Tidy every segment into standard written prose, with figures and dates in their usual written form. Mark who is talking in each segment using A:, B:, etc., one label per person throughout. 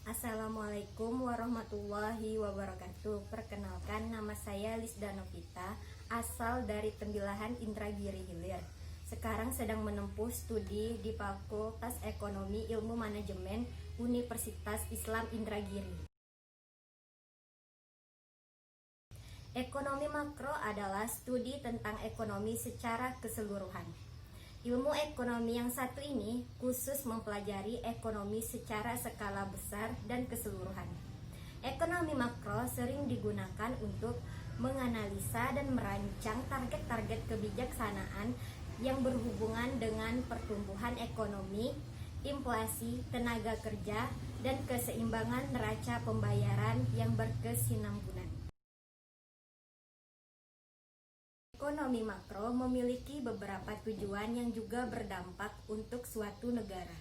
A: Assalamualaikum warahmatullahi wabarakatuh. Perkenalkan, nama saya Lisda Novita, asal dari Tembilahan Indragiri Hilir. Sekarang sedang menempuh studi di Fakultas Ekonomi Ilmu Manajemen Universitas Islam Indragiri. Ekonomi makro adalah studi tentang ekonomi secara keseluruhan. Ilmu ekonomi yang satu ini khusus mempelajari ekonomi secara skala besar dan keseluruhan. Ekonomi makro sering digunakan untuk menganalisa dan merancang target-target kebijaksanaan yang berhubungan dengan pertumbuhan ekonomi, inflasi, tenaga kerja, dan keseimbangan neraca pembayaran yang berkesinambungan. Ekonomi makro memiliki beberapa tujuan yang juga berdampak untuk suatu negara.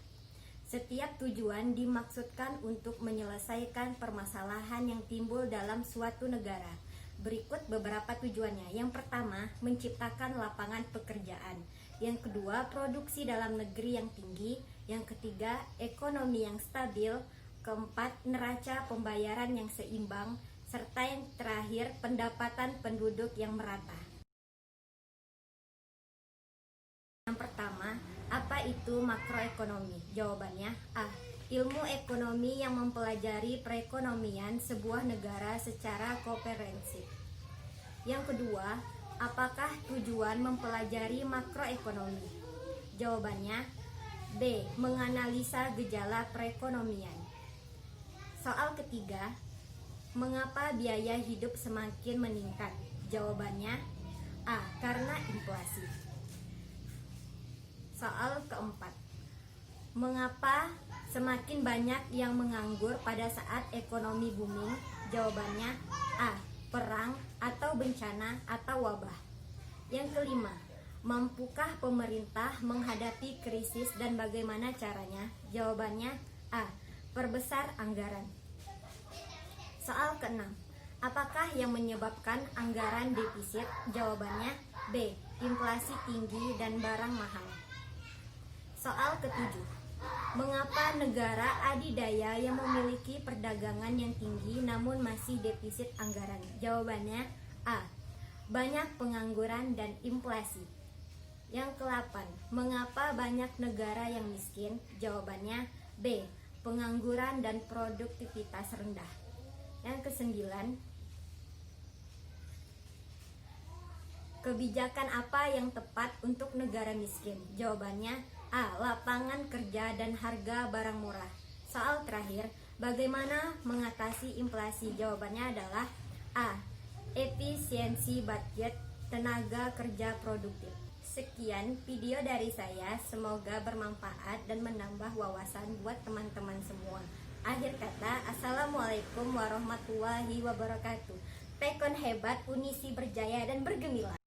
A: Setiap tujuan dimaksudkan untuk menyelesaikan permasalahan yang timbul dalam suatu negara. Berikut beberapa tujuannya. Yang pertama, menciptakan lapangan pekerjaan. Yang kedua, produksi dalam negeri yang tinggi. Yang ketiga, ekonomi yang stabil. Keempat, neraca pembayaran yang seimbang. Serta yang terakhir, pendapatan penduduk yang merata. Yang pertama, apa itu makroekonomi? Jawabannya A. Ilmu ekonomi yang mempelajari perekonomian sebuah negara secara komprehensif. Yang kedua, apakah tujuan mempelajari makroekonomi? Jawabannya B. Menganalisa gejala perekonomian. Soal ketiga, mengapa biaya hidup semakin meningkat? Jawabannya A. Karena inflasi. Soal keempat, mengapa semakin banyak yang menganggur pada saat ekonomi booming? Jawabannya A. Perang atau bencana atau wabah. Yang kelima, mampukah pemerintah menghadapi krisis dan bagaimana caranya? Jawabannya A. Perbesar anggaran. Soal keenam, apakah yang menyebabkan anggaran defisit? Jawabannya B. Inflasi tinggi dan barang mahal. Soal ketujuh, mengapa negara adidaya yang memiliki perdagangan yang tinggi namun masih defisit anggaran? Jawabannya A. Banyak pengangguran dan inflasi. Yang ke-8, mengapa banyak negara yang miskin? Jawabannya B. Pengangguran dan produktivitas rendah. Yang ke-9, kebijakan apa yang tepat untuk negara miskin? Jawabannya A. Lapangan kerja dan harga barang murah. Soal terakhir, bagaimana mengatasi inflasi? Jawabannya adalah A. Efisiensi budget, tenaga kerja produktif. Sekian video dari saya, semoga bermanfaat dan menambah wawasan buat teman-teman semua. Akhir kata, Assalamualaikum warahmatullahi wabarakatuh. Pekon hebat, Unisi berjaya dan bergemilang.